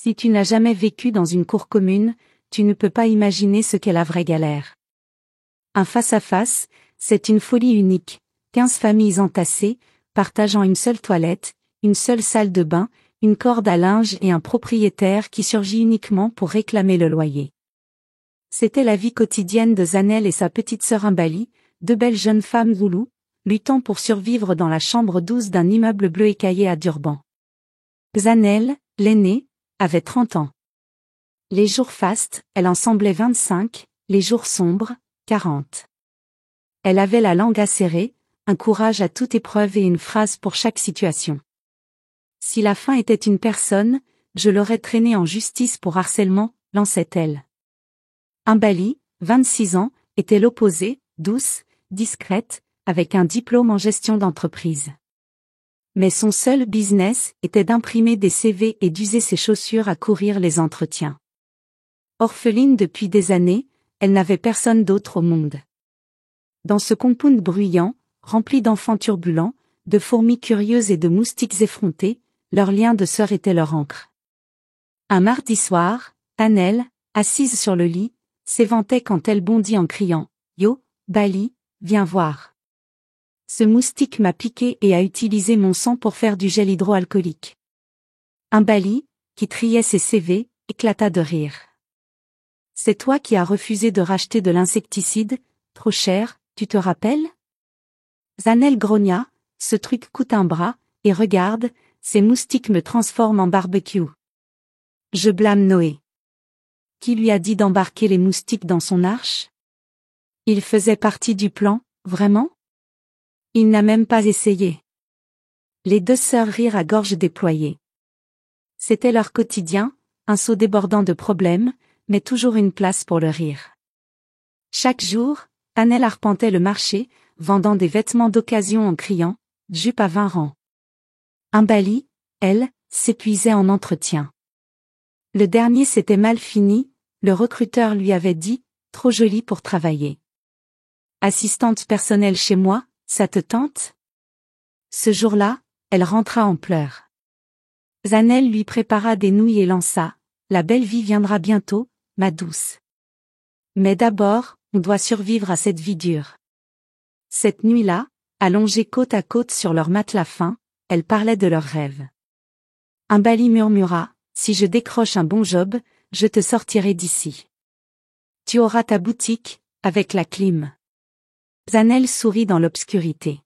Si tu n'as jamais vécu dans une cour commune, tu ne peux pas imaginer ce qu'est la vraie galère. Un face-à-face, c'est une folie unique. 15 familles entassées, partageant une seule toilette, une seule salle de bain, une corde à linge et un propriétaire qui surgit uniquement pour réclamer le loyer. C'était la vie quotidienne de Zanel et sa petite sœur Imbali, deux belles jeunes femmes zoulous, luttant pour survivre dans la chambre 12 d'un immeuble bleu écaillé à Durban. Zanel, l'aînée, avait 30 ans. Les jours fastes, elle en semblait 25, les jours sombres, 40. Elle avait la langue acérée, un courage à toute épreuve et une phrase pour chaque situation. Si la faim était une personne, je l'aurais traînée en justice pour harcèlement, lançait-elle. Imbali, 26 ans, était l'opposé, douce, discrète, avec un diplôme en gestion d'entreprise. Mais son seul business était d'imprimer des CV et d'user ses chaussures à courir les entretiens. Orpheline depuis des années, elle n'avait personne d'autre au monde. Dans ce compound bruyant, rempli d'enfants turbulents, de fourmis curieuses et de moustiques effrontés, leur lien de sœur était leur ancre. Un mardi soir, Annelle, assise sur le lit, s'éventait quand elle bondit en criant « Yo, Bali, viens voir. Ce moustique m'a piqué et a utilisé mon sang pour faire du gel hydroalcoolique. » Imbali, qui triait ses CV, éclata de rire. « C'est toi qui as refusé de racheter de l'insecticide, trop cher, tu te rappelles ?» Zanel grogna, « Ce truc coûte un bras, et regarde, ces moustiques me transforment en barbecue. » Je blâme Noé. Qui lui a dit d'embarquer les moustiques dans son arche? Il faisait partie du plan, vraiment? Il n'a même pas essayé. Les deux sœurs rirent à gorge déployée. C'était leur quotidien, un seau débordant de problèmes, mais toujours une place pour le rire. Chaque jour, Annelle arpentait le marché, vendant des vêtements d'occasion en criant « Jupe à 20 rangs ». Imbali, elle, s'épuisait en entretien. Le dernier s'était mal fini, le recruteur lui avait dit « Trop jolie pour travailler. Assistante personnelle chez moi, ça te tente ?» Ce jour-là, elle rentra en pleurs. Zanel lui prépara des nouilles et lança « La belle vie viendra bientôt, ma douce. Mais d'abord, on doit survivre à cette vie dure. » Cette nuit-là, allongées côte à côte sur leur matelas fin, elles parlaient de leurs rêves. Imbali murmura « Si je décroche un bon job, je te sortirai d'ici. Tu auras ta boutique, avec la clim. » Zanel sourit dans l'obscurité.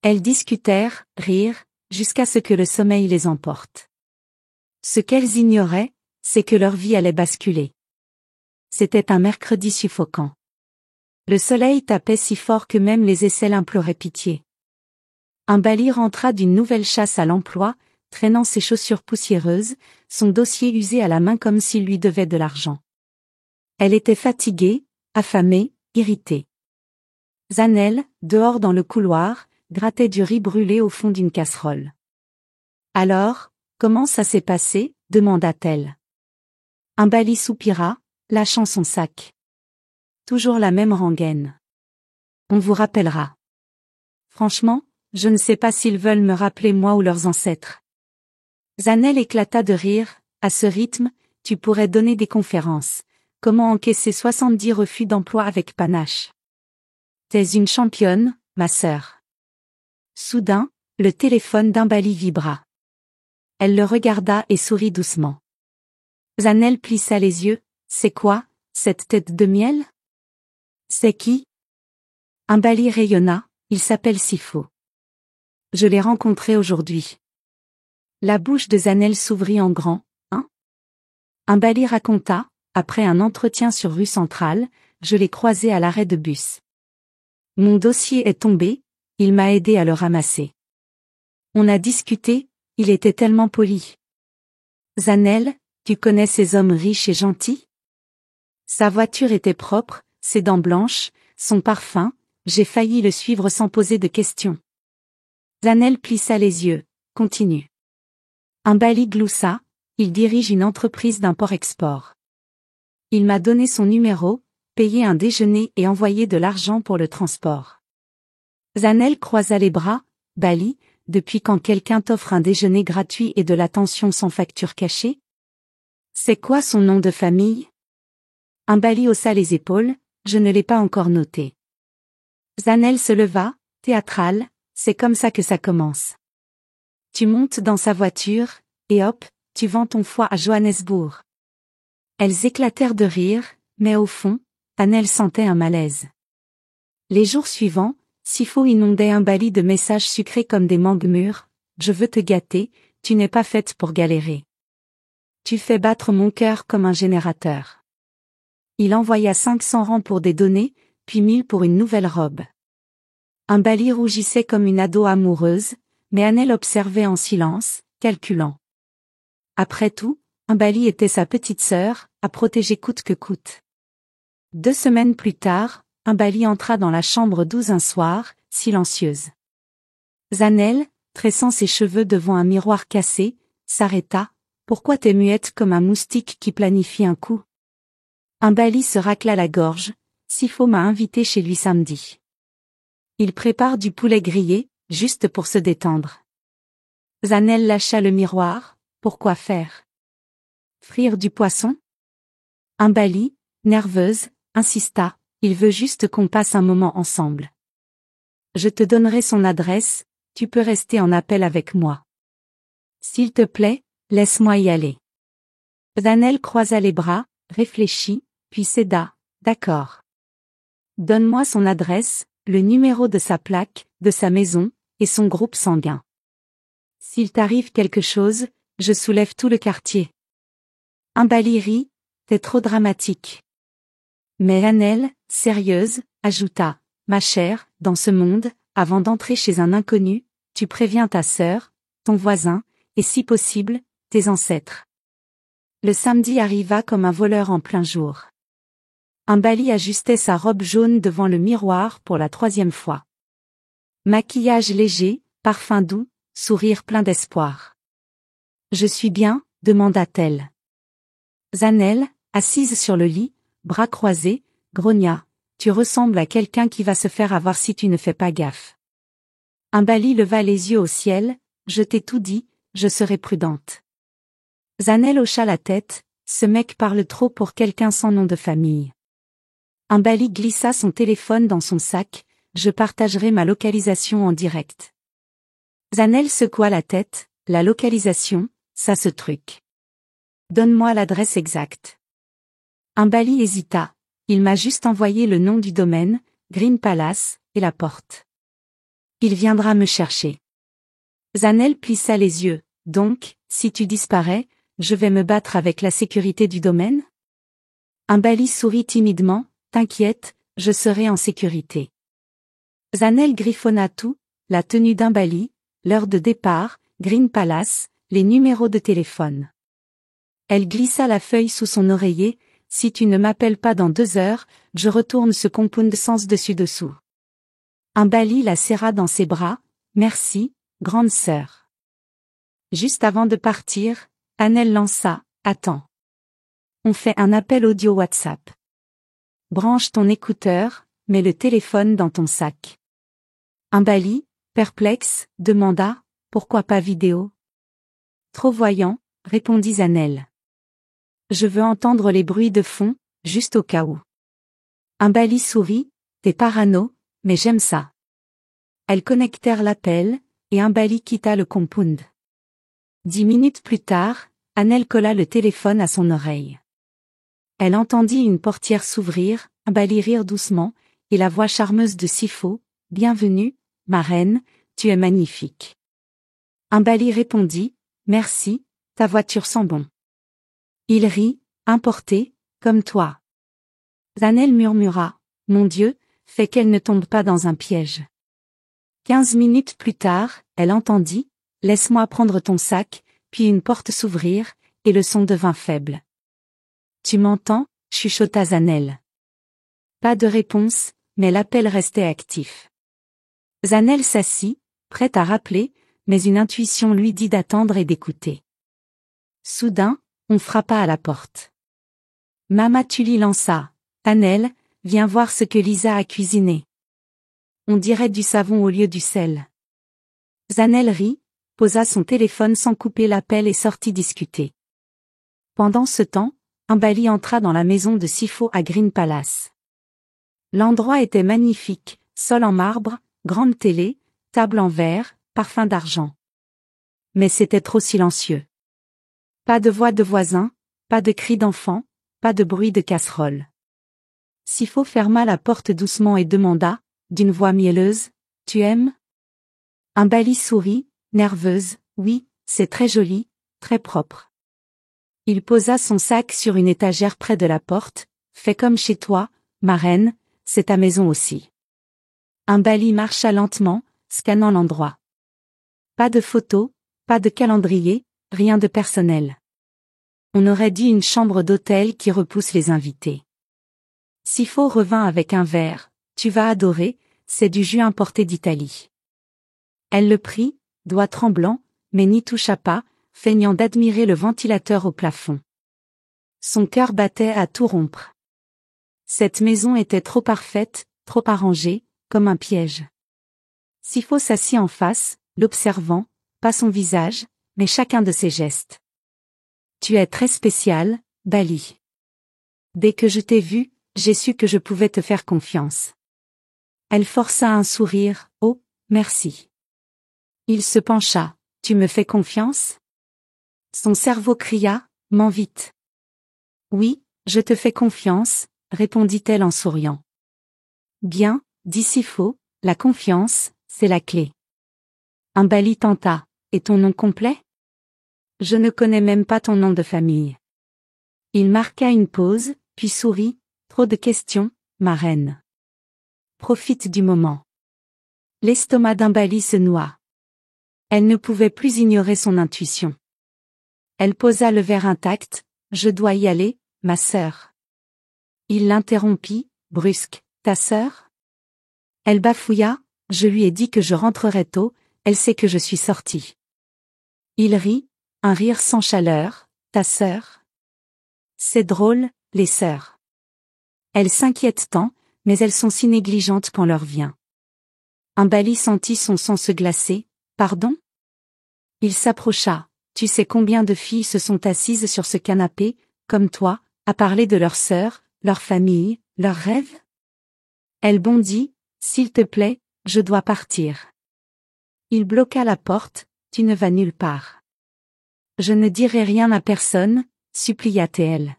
Elles discutèrent, rirent, jusqu'à ce que le sommeil les emporte. Ce qu'elles ignoraient, c'est que leur vie allait basculer. C'était un mercredi suffocant. Le soleil tapait si fort que même les aisselles imploraient pitié. Imbali rentra d'une nouvelle chasse à l'emploi, traînant ses chaussures poussiéreuses, son dossier usé à la main comme s'il lui devait de l'argent. Elle était fatiguée, affamée, irritée. Zanel, dehors dans le couloir, grattait du riz brûlé au fond d'une casserole. « Alors, comment ça s'est passé ?» demanda-t-elle. Imbali soupira, lâchant son sac. Toujours la même rengaine. On vous rappellera. Franchement, je ne sais pas s'ils veulent me rappeler moi ou leurs ancêtres. Zanel éclata de rire, à ce rythme, tu pourrais donner des conférences. Comment encaisser 70 refus d'emploi avec panache. T'es une championne, ma sœur. Soudain, le téléphone d'Imbali vibra. Elle le regarda et sourit doucement. Zanel plissa les yeux, c'est quoi, cette tête de miel? C'est qui? Imbali rayonna, il s'appelle Sifo. Je l'ai rencontré aujourd'hui. La bouche de Zanel s'ouvrit en grand, hein? Imbali raconta, après un entretien sur rue Centrale, je l'ai croisé à l'arrêt de bus. Mon dossier est tombé, il m'a aidé à le ramasser. On a discuté, il était tellement poli. Zanel, tu connais ces hommes riches et gentils? Sa voiture était propre, ses dents blanches, son parfum, j'ai failli le suivre sans poser de questions. Zanel plissa les yeux, continue. Imbali gloussa, il dirige une entreprise d'import-export. Il m'a donné son numéro, payé un déjeuner et envoyé de l'argent pour le transport. Zanel croisa les bras, Bali, depuis quand quelqu'un t'offre un déjeuner gratuit et de l'attention sans facture cachée? C'est quoi son nom de famille? Ambali haussa les épaules, je ne l'ai pas encore noté. Zanel se leva, théâtral, c'est comme ça que ça commence. Tu montes dans sa voiture, et hop, tu vends ton foie à Johannesburg. Elles éclatèrent de rire, mais au fond, Annelle sentait un malaise. Les jours suivants, Sifo inondait Ambali de messages sucrés comme des mangues mûres. Je veux te gâter, tu n'es pas faite pour galérer. Tu fais battre mon cœur comme un générateur. Il envoya 500 rangs pour des données, puis 1000 pour une nouvelle robe. Ambali rougissait comme une ado amoureuse, mais Annelle observait en silence, calculant. Après tout, Ambali était sa petite sœur, à protéger coûte que coûte. 2 semaines plus tard, Ambali entra dans la chambre d'Ouz un soir, silencieuse. Zanel, tressant ses cheveux devant un miroir cassé, s'arrêta. Pourquoi t'es muette comme un moustique qui planifie un coup? Ambali se racla la gorge. Sifo m'a invité chez lui samedi. Il prépare du poulet grillé, juste pour se détendre. Zanel lâcha le miroir. Pourquoi faire? Frire du poisson? Ambali, nerveuse, insista. Il veut juste qu'on passe un moment ensemble. Je te donnerai son adresse, tu peux rester en appel avec moi. S'il te plaît, laisse-moi y aller. Zanel croisa les bras, réfléchit, puis céda. D'accord. Donne-moi son adresse, le numéro de sa plaque, de sa maison, et son groupe sanguin. S'il t'arrive quelque chose, je soulève tout le quartier. Ambali rit, t'es trop dramatique. Mais Annelle, sérieuse, ajouta, ma chère, dans ce monde, avant d'entrer chez un inconnu, tu préviens ta sœur, ton voisin, et si possible, tes ancêtres. Le samedi arriva comme un voleur en plein jour. Ambali ajustait sa robe jaune devant le miroir pour la 3e fois. Maquillage léger, parfum doux, sourire plein d'espoir. Je suis bien, demanda-t-elle. Zanel, assise sur le lit, bras croisés, grogna. Tu ressembles à quelqu'un qui va se faire avoir si tu ne fais pas gaffe. Ambali leva les yeux au ciel, je t'ai tout dit, je serai prudente. Zanel hocha la tête, ce mec parle trop pour quelqu'un sans nom de famille. Ambali glissa son téléphone dans son sac, je partagerai ma localisation en direct. Zanel secoua la tête, la localisation, ça se truc. Donne-moi l'adresse exacte. Ambali hésita, il m'a juste envoyé le nom du domaine, Green Palace, et la porte. Il viendra me chercher. Zanel plissa les yeux, donc, si tu disparais, je vais me battre avec la sécurité du domaine? Ambali sourit timidement, t'inquiète, je serai en sécurité. Zanel griffonna tout, la tenue d'Ambali, l'heure de départ, Green Palace, les numéros de téléphone. Elle glissa la feuille sous son oreiller, si tu ne m'appelles pas dans 2 heures, je retourne ce compound sens dessus-dessous. Ambali la serra dans ses bras, merci, grande sœur. Juste avant de partir, Annelle lança, attends. On fait un appel audio WhatsApp. Branche ton écouteur, mets le téléphone dans ton sac. Ambali, perplexe, demanda, pourquoi pas vidéo? Trop voyant, répondit Zanel. Je veux entendre les bruits de fond, juste au cas où. Ambali sourit, t'es parano, mais j'aime ça. Elles connectèrent l'appel, et Ambali quitta le compound. 10 minutes plus tard, Annelle colla le téléphone à son oreille. Elle entendit une portière s'ouvrir, Ambali rire doucement, et la voix charmeuse de Sifo, bienvenue, ma reine, tu es magnifique. Ambali répondit, merci, ta voiture sent bon. Il rit, importé, comme toi. Zanel murmura, mon Dieu, fais qu'elle ne tombe pas dans un piège. 15 minutes plus tard, elle entendit, laisse-moi prendre ton sac, puis une porte s'ouvrir, et le son devint faible. Tu m'entends, chuchota Zanel. Pas de réponse, mais l'appel restait actif. Zanel s'assit, prête à rappeler, mais une intuition lui dit d'attendre et d'écouter. Soudain, on frappa à la porte. Mama Tully lança, Annelle, viens voir ce que Lisa a cuisiné. On dirait du savon au lieu du sel. Zanel rit, posa son téléphone sans couper l'appel et sortit discuter. Pendant ce temps, Umbali entra dans la maison de Sifo à Green Palace. L'endroit était magnifique, sol en marbre, grande télé, table en verre, parfum d'argent. Mais c'était trop silencieux. Pas de voix de voisins, pas de cris d'enfants, pas de bruit de casserole. Sifo ferma la porte doucement et demanda, d'une voix mielleuse, « Tu aimes ?» Umbali sourit, nerveuse, « Oui, c'est très joli, très propre. » Il posa son sac sur une étagère près de la porte, « Fais comme chez toi, ma reine, c'est ta maison aussi. » Umbali marcha lentement, scannant l'endroit. Pas de photos, pas de calendrier, rien de personnel. On aurait dit une chambre d'hôtel qui repousse les invités. Sifo revint avec un verre, « Tu vas adorer, c'est du jus importé d'Italie. » Elle le prit, doigts tremblants, mais n'y toucha pas, feignant d'admirer le ventilateur au plafond. Son cœur battait à tout rompre. Cette maison était trop parfaite, trop arrangée, comme un piège. Sifo s'assit en face, l'observant, pas son visage, mais chacun de ses gestes. « Tu es très spécial, Bali. Dès que je t'ai vu, j'ai su que je pouvais te faire confiance. » Elle força un sourire, « Oh, merci. » Il se pencha, « Tu me fais confiance ?» Son cerveau cria, « Mens vite. »« Oui, je te fais confiance, » répondit-elle en souriant. « Bien, » dit Sifo, « la confiance, c'est la clé. » Umbali tenta, « Et ton nom complet ? » Je ne connais même pas ton nom de famille. Il marqua une pause, puis sourit, « Trop de questions, ma reine. Profite du moment. » L'estomac d'Umbali se noua. Elle ne pouvait plus ignorer son intuition. Elle posa le verre intact, « Je dois y aller, ma sœur. » Il l'interrompit, brusque, « Ta sœur ?» Elle bafouilla, « Je lui ai dit que je rentrerais tôt, elle sait que je suis sortie. » Il rit, un rire sans chaleur, « Ta sœur ? » C'est drôle, les sœurs. Elles s'inquiètent tant, mais elles sont si négligentes quand l'heure vient. Umbali sentit son sang se glacer, « Pardon ?» Il s'approcha, « Tu sais combien de filles se sont assises sur ce canapé, comme toi, à parler de leurs sœurs, leur famille, leurs rêves ? » Elle bondit, « S'il te plaît, je dois partir. » Il bloqua la porte, « Tu ne vas nulle part. »« Je ne dirai rien à personne, » supplia-t-elle.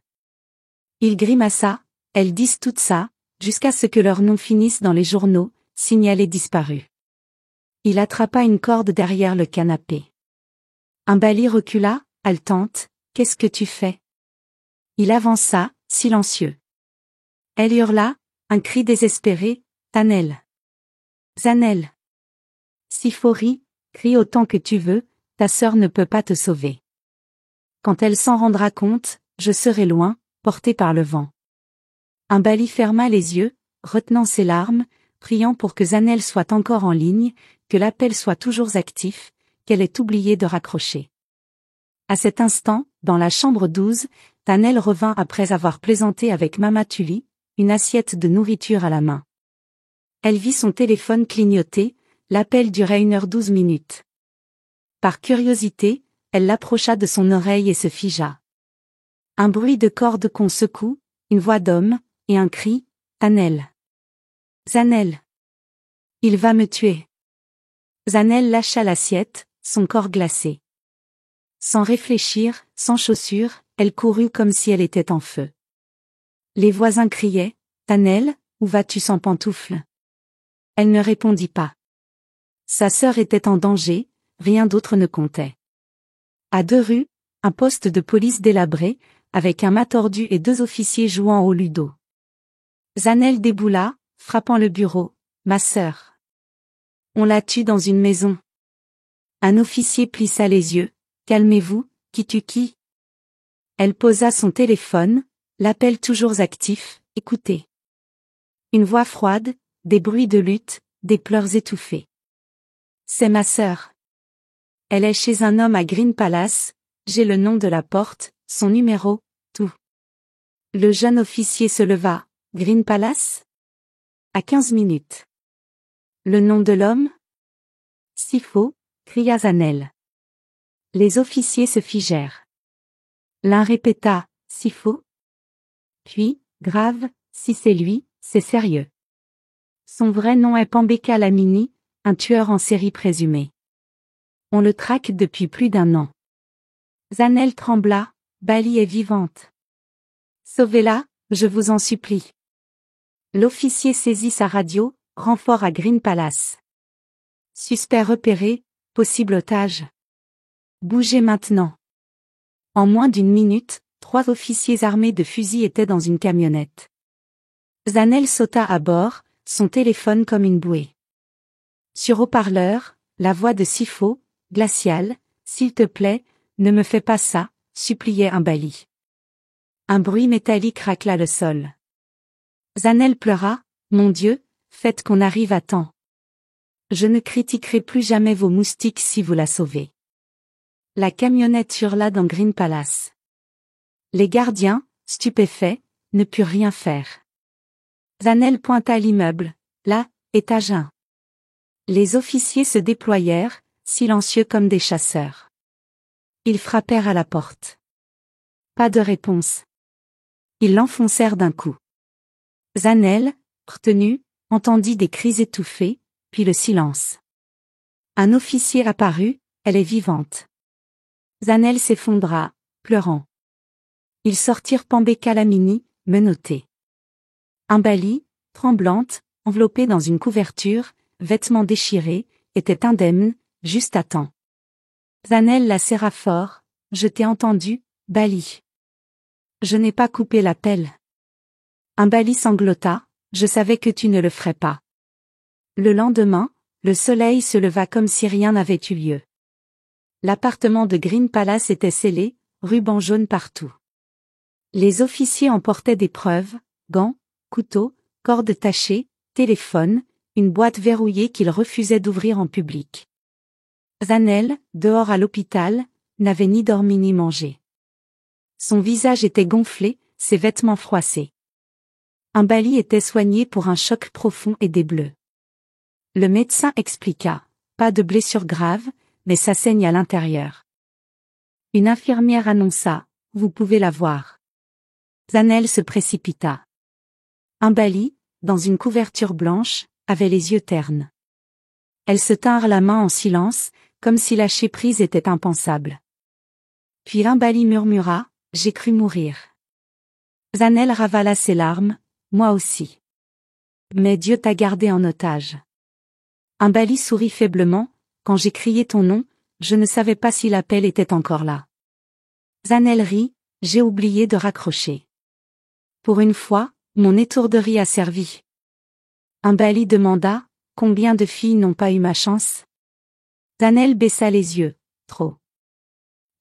Il grimaça, « Elles disent tout ça, jusqu'à ce que leur nom finisse dans les journaux, signalé disparu. » Il attrapa une corde derrière le canapé. Umbali recula, haletante, « Qu'est-ce que tu fais ?» Il avança, silencieux. Elle hurla, un cri désespéré, « Tanel ! Zanel !» Sifo rit, « Crie autant que tu veux, ta sœur ne peut pas te sauver. Quand elle s'en rendra compte, je serai loin, porté par le vent. » Umbali ferma les yeux, retenant ses larmes, priant pour que Zanel soit encore en ligne, que l'appel soit toujours actif, qu'elle ait oublié de raccrocher. À cet instant, dans la chambre 12, Tanel revint après avoir plaisanté avec Mama Tuli, une assiette de nourriture à la main. Elle vit son téléphone clignoter, l'appel durait 1h12. Par curiosité, elle l'approcha de son oreille et se figea. Un bruit de corde qu'on secoue, une voix d'homme, et un cri, « Tanel. Zanel. Il va me tuer. » Zanel lâcha l'assiette, son corps glacé. Sans réfléchir, sans chaussures, elle courut comme si elle était en feu. Les voisins criaient, « Tanel, où vas-tu sans pantoufles ?» Elle ne répondit pas. Sa sœur était en danger, rien d'autre ne comptait. À 2 rues, un poste de police délabré, avec un mât tordu et 2 officiers jouant au ludo. Zanel déboula, frappant le bureau, « Ma sœur. On la tue dans une maison. » Un officier plissa les yeux, « Calmez-vous, qui tue qui ?» Elle posa son téléphone, l'appel toujours actif, « Écoutez. » Une voix froide, des bruits de lutte, des pleurs étouffés. « C'est ma sœur. Elle est chez un homme à Green Palace, j'ai le nom de la porte, son numéro, tout. » Le jeune officier se leva, « Green Palace ? À 15 minutes. » Le nom de l'homme ? Sifo, cria Zanel. Les officiers se figèrent. L'un répéta, si faux. Puis, grave, si c'est lui, c'est sérieux. Son vrai nom est Pambeka Lamini, un tueur en série présumé. On le traque depuis plus d'1 an. Zanel trembla, Bali est vivante. Sauvez-la, je vous en supplie. L'officier saisit sa radio, renfort à Green Palace. Suspect repéré, possible otage. Bougez maintenant. En moins d'1 minute, 3 officiers armés de fusils étaient dans une camionnette. Zanel sauta à bord, son téléphone comme une bouée. Sur haut-parleur, la voix de Sifo, glaciale, s'il te plaît, ne me fais pas ça, suppliait un Bali. Un bruit métallique racla le sol. Zanel pleura, mon Dieu, faites qu'on arrive à temps. Je ne critiquerai plus jamais vos moustiques si vous la sauvez. La camionnette hurla dans Green Palace. Les gardiens, stupéfaits, ne purent rien faire. Zanel pointa l'immeuble, là, étage 1. Les officiers se déployèrent, silencieux comme des chasseurs. Ils frappèrent à la porte. Pas de réponse. Ils l'enfoncèrent d'un coup. Zanel, retenu, entendit des cris étouffés, puis le silence. Un officier apparut, elle est vivante. Zanel s'effondra, pleurant. Ils sortirent Pambeka Lamini, menottée. Un Bali, tremblante, enveloppée dans une couverture, vêtements déchirés, était indemne, juste à temps. Zanel la serra fort, je t'ai entendu, Bali. Je n'ai pas coupé l'appel. Un Bali sanglota, je savais que tu ne le ferais pas. Le lendemain, le soleil se leva comme si rien n'avait eu lieu. L'appartement de Green Palace était scellé, rubans jaunes partout. Les officiers emportaient des preuves, gants, couteaux, cordes tachées, téléphones, une boîte verrouillée qu'ils refusaient d'ouvrir en public. Zanel, dehors à l'hôpital, n'avait ni dormi ni mangé. Son visage était gonflé, ses vêtements froissés. Un Bali était soigné pour un choc profond et des bleus. Le médecin expliqua, pas de blessure grave, mais ça saigne à l'intérieur. Une infirmière annonça, vous pouvez la voir. Zanel se précipita. Un Bali, dans une couverture blanche, avait les yeux ternes. Elles se tinrent la main en silence, comme si lâcher prise était impensable. Puis un Bali murmura, j'ai cru mourir. Zanel ravala ses larmes, moi aussi. Mais Dieu t'a gardé en otage. Un Bali sourit faiblement, quand j'ai crié ton nom, je ne savais pas si l'appel était encore là. Zanel rit, j'ai oublié de raccrocher. Pour une fois, mon étourderie a servi. Un Bali demanda, combien de filles n'ont pas eu ma chance? Zanel baissa les yeux, trop.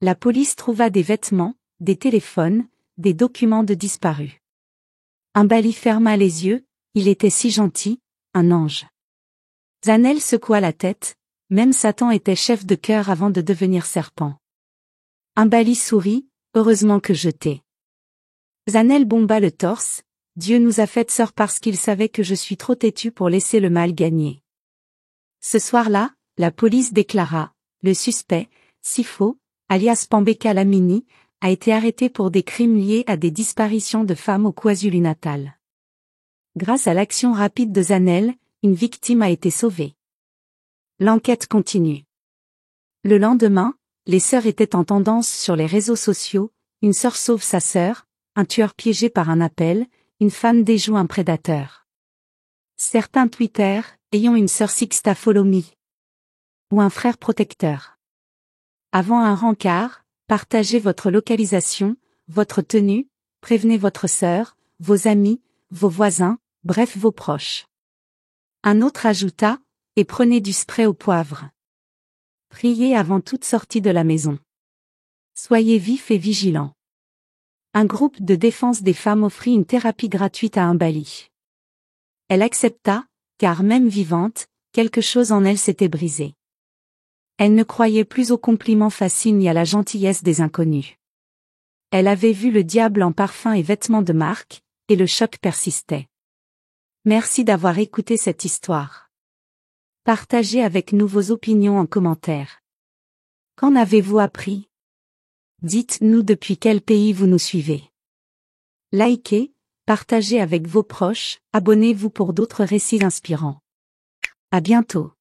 La police trouva des vêtements, des téléphones, des documents de disparus. Un Bali ferma les yeux, il était si gentil, un ange. Zanel secoua la tête, même Satan était chef de chœur avant de devenir serpent. Un Bali sourit, heureusement que je t'ai. Zanel bomba le torse, Dieu nous a faites sœurs parce qu'il savait que je suis trop têtu pour laisser le mal gagner. Ce soir-là, la police déclara, le suspect, Sifo, alias Pambeka Lamini, a été arrêté pour des crimes liés à des disparitions de femmes au KwaZulu-Natal. Grâce à l'action rapide de Zanel, une victime a été sauvée. L'enquête continue. Le lendemain, les sœurs étaient en tendance sur les réseaux sociaux, une sœur sauve sa sœur, un tueur piégé par un appel, une femme déjoue un prédateur. Certains tweetèrent, ayons une sœur Sixta follow me. Ou un frère protecteur. Avant un rencard, partagez votre localisation, votre tenue, prévenez votre sœur, vos amis, vos voisins, bref vos proches. Un autre ajouta, et prenez du spray au poivre. Priez avant toute sortie de la maison. Soyez vifs et vigilants. Un groupe de défense des femmes offrit une thérapie gratuite à un Bali. Elle accepta, car même vivante, quelque chose en elle s'était brisé. Elle ne croyait plus aux compliments faciles ni à la gentillesse des inconnus. Elle avait vu le diable en parfums et vêtements de marque, et le choc persistait. Merci d'avoir écouté cette histoire. Partagez avec nous vos opinions en commentaire. Qu'en avez-vous appris? Dites-nous depuis quel pays vous nous suivez. Likez, partagez avec vos proches, abonnez-vous pour d'autres récits inspirants. À bientôt.